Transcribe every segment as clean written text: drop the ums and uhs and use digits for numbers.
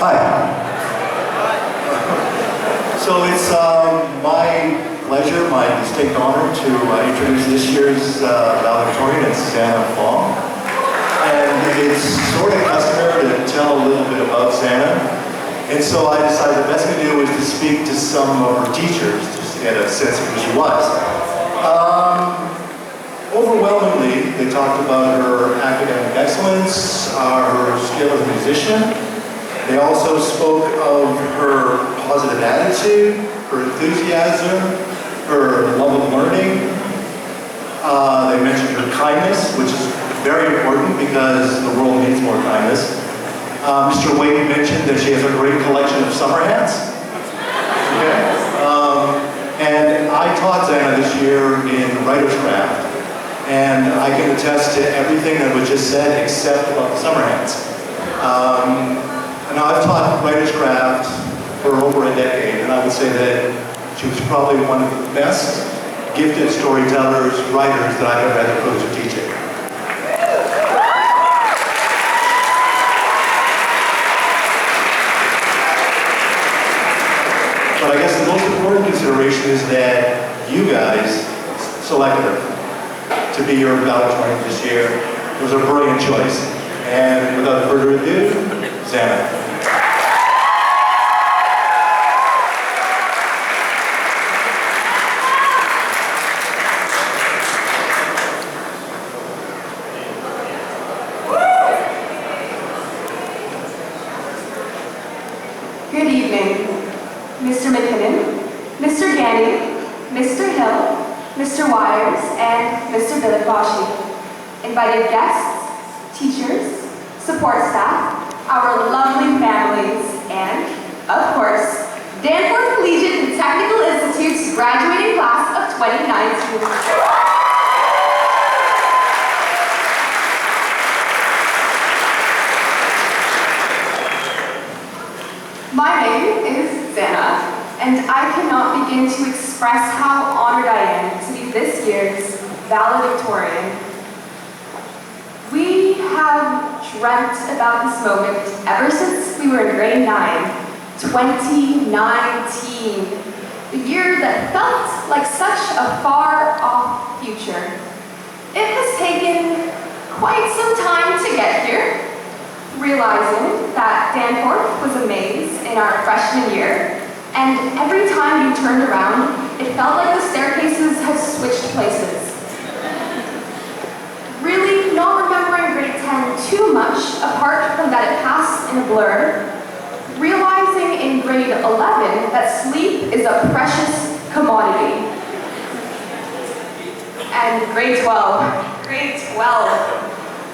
Hi. So it's my pleasure, my distinct honor to introduce this year's valedictorian. It's Zanna Fong. And it's sort of customary to tell a little bit about Zanna. And so I decided the best thing to do was to speak to some of her teachers, just to get a sense of who she was. Overwhelmingly, they talked about her academic excellence, her skill as a musician. They also spoke of her positive attitude, her enthusiasm, her love of learning. They mentioned her kindness, which is very important because the world needs more kindness. Mr. Wade mentioned that she has a great collection of summer hats. Okay. And I taught Zanna this year in writer's craft, and I can attest to everything that was just said except about the summer hats. Now I've taught writer's craft for over a decade, and I would say that she was probably one of the best gifted storytellers, writers that I've ever had the privilege of teaching. But I guess the most important consideration is that you guys selected her to be your valedictorian this year. It was a brilliant choice. And without further ado, Zanna. Good evening, Mr. McKinnon, Mr. Gandy, Mr. Hill, Mr. Wires, and Mr. Valedictorian. Invited guests, teachers, support staff, our lovely families, and, of course, Danforth Collegiate and Technical Institute's graduating class of 2019. My name is Zanna, and I cannot begin to express how honored I am to be this year's valedictorian. We have dreamt about this moment ever since we were in grade 9, 2019, the year that felt like such a far-off future. It has taken quite some time to get here, realizing that Danforth was a maze in our freshman year, and every time you turned around, it felt like the staircases had switched places. Really not remembering grade 10 too much, apart from that it passed in a blur, realizing in grade 11 that sleep is a precious commodity. And grade 12.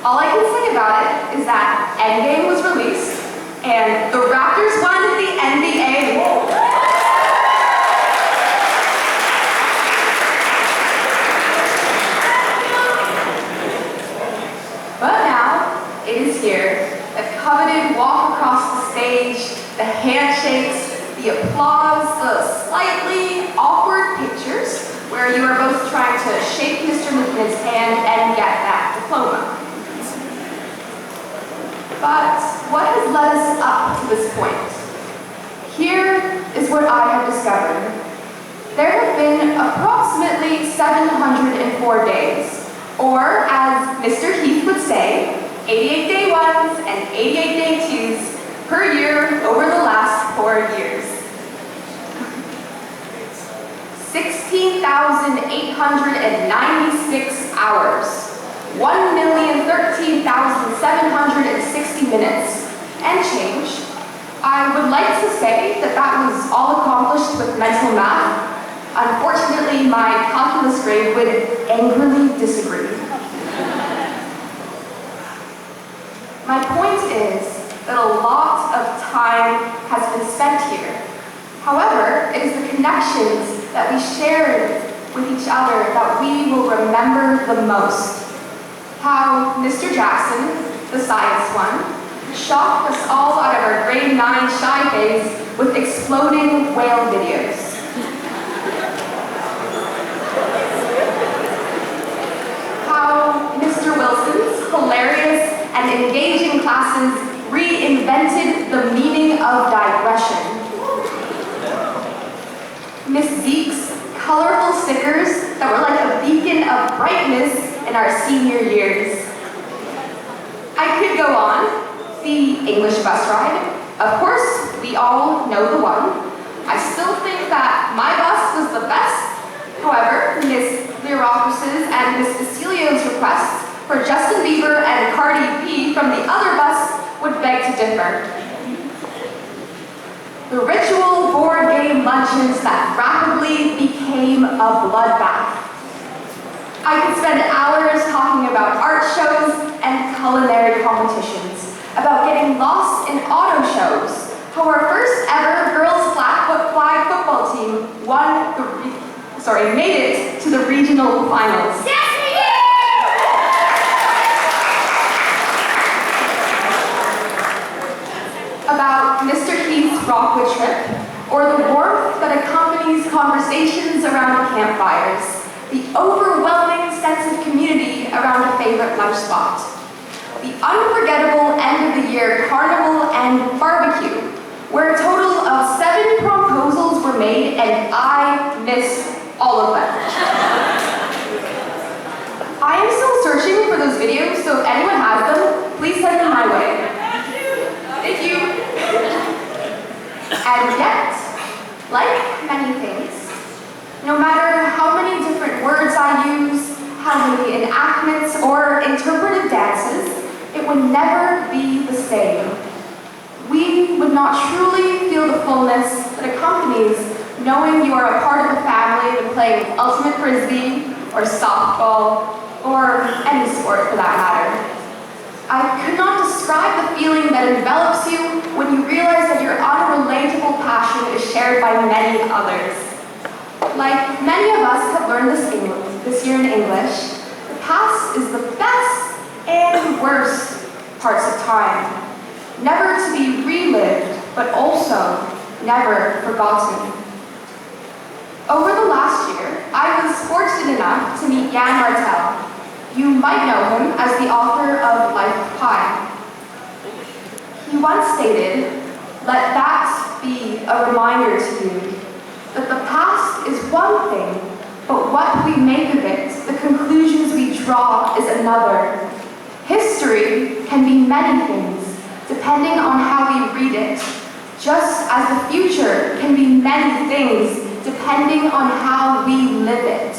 All I can say about it is that Endgame was released, and the Raptors won the NBA. But now, it is here. The coveted walk across the stage, the handshakes, the applause, the slightly awkward pictures, where you are both trying to shake Mr. McKinnon's hand and get that diploma. But what has led us up to this point? Here is what I have discovered. There have been approximately 704 days, or as Mr. Heath would say, 88 day ones and 88 day twos per year over the last 4 years. 16,896 hours. 1,013,760 minutes and change. I would like to say that that was all accomplished with mental math. Unfortunately, my calculus grade would angrily disagree. My point is that a lot of time has been spent here. However, it is the connections that we shared with each other that we will remember the most. How Mr. Jackson, the science one, shocked us all out of our grade 9 shy phase with exploding whale videos. How Mr. Wilson's hilarious and engaging classes reinvented the meaning of digression. Miss Zeke's colorful stickers that were like a beacon of brightness in our senior years. I could go on. The English bus ride. Of course, we all know the one. I still think that my bus was the best. However, Miss Learocris's and Miss Cecilio's requests for Justin Bieber and Cardi B from the other bus would beg to differ. The ritual board game lunches that rapidly became a bloodbath. I could spend hours talking about art shows and culinary competitions, about getting lost in auto shows, how our first ever girls flag football team made it to the regional finals. Yes, we did! About Mr. Keith's Rockwood trip, or the warmth that accompanies conversations around campfires, the overwhelming sense of community around a favorite lunch spot, the unforgettable end-of-the-year carnival and barbecue, where a total of 7 proposals were made and I missed all of them. I am still searching for those videos, so if anyone has them, please send them my way. Thank you. And yet, like many things, no matter how many different words I use, how many enactments or interpretive dances, it would never be the same. We would not truly feel the fullness that accompanies knowing you are a part of a family and playing ultimate frisbee or softball or any sport for that matter. I could not describe the feeling that envelops you when you realize that your unrelatable passion is shared by many others. Like many of us have learned this year in English, the past is the best and worst parts of time, never to be relived, but also never forgotten. Over the last year, I was fortunate enough to meet Jan Martel. You might know him as the author of Life of Pi. He once stated, "Let that be a reminder to you that the past is one thing, but what we make of it, the conclusions we draw, is another. History can be many things, depending on how we read it, just as the future can be many things, depending on how we live it.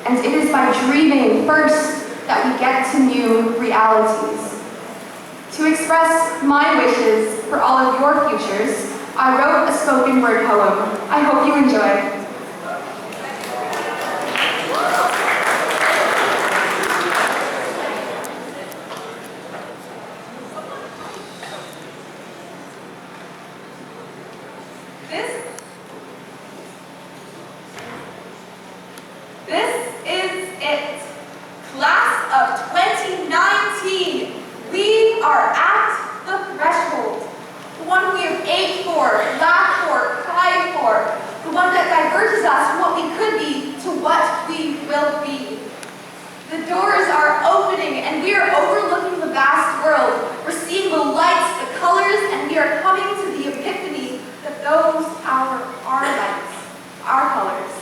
And it is by dreaming first that we get to new realities." To express my wishes for all of your futures, I wrote a spoken word poem. I hope you enjoy. This is it. Class of 2019, we are at the threshold. The one we have ached for, laughed for, cried for. The one that diverges us from what we could be to what we will be. The doors are opening and we are overlooking the vast world. We're seeing the lights, the colors, and we are coming to the epiphany that those are our lights, our colors.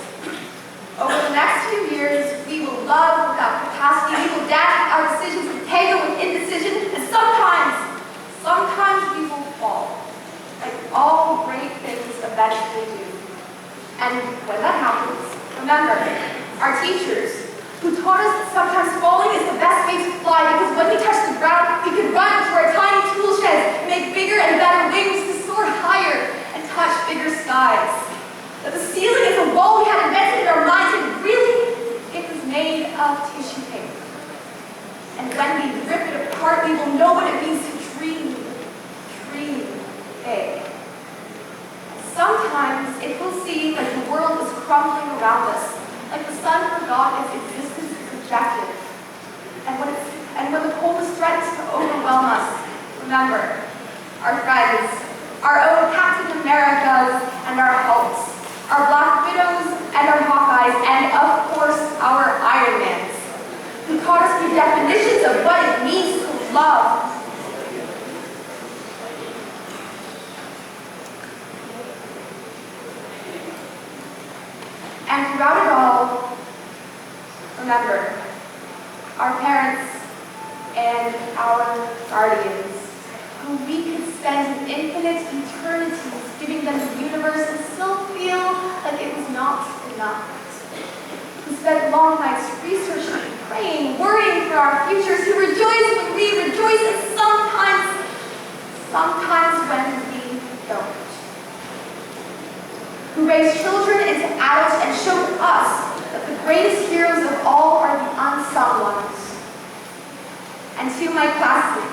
Over the next few years, we will love without capacity, we will dance without decisions, we tango with indecision, and sometimes we will fall, like all great things eventually do. And when that happens, remember, our teachers, who taught us that sometimes falling is the best way to fly, because when we touch the ground, we can run to our tiny tool sheds, make bigger and better wings to soar higher and touch bigger skies. That the ceiling is a wall we had invented in our minds, and really, it was made of tissue paper. And when we rip it apart, we will know what it means to dream big. Sometimes it will seem like the world is crumbling around us, like the sun forgot its existence is subjective. And when the coldest threats to overwhelm us, remember, our friends, our own Captain Americas and our Hulks, our Black Widows and our Hawkeyes, and of course, our Iron Mans, who taught us the definitions of what it means to love. And throughout it all, remember, our parents and our guardians, who we could spend infinite eternities giving them the universe and still feel like it was not enough. Who spent long nights researching, praying, worrying for our futures, who rejoice when we rejoice, and sometimes when we don't. Who raised children into adults and showed us that the greatest heroes of all are the unsung ones. And to my classmates,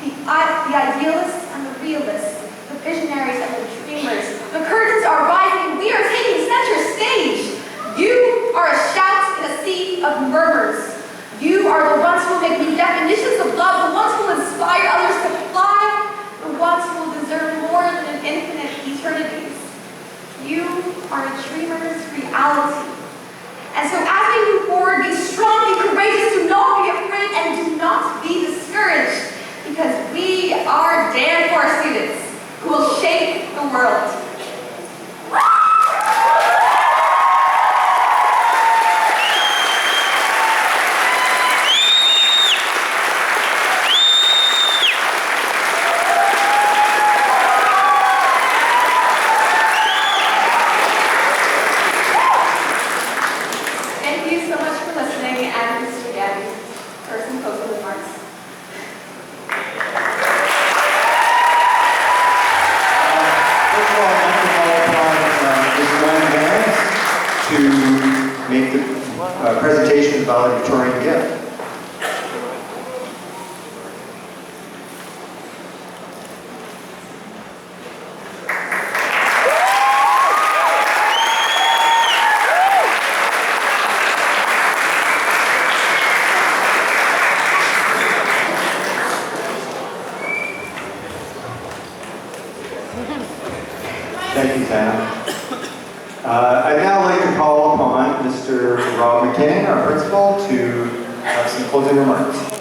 the idealists and the realists, the visionaries and the dreamers, the curtains are rising, we are taking center stage. You are a shout in a sea of murmurs. You are the ones who will make new definitions of love, the ones who will inspire others to fly, the ones who will deserve more than an infinite eternities. You are a dreamer's reality. And so as we move forward, be strong, be courageous, do not be afraid, and do not be discouraged, because we are Dan for our students who will shape the world. Thank you so much for listening, and Mr. Gabby for some closing remarks. First of all, I'd like to call upon Ms. Gwen Vance to make the presentation of the valedictorian gift. Thank you, Zanna. I'd now like to call upon Mr. Rob McKinnon, our principal, to have some closing remarks.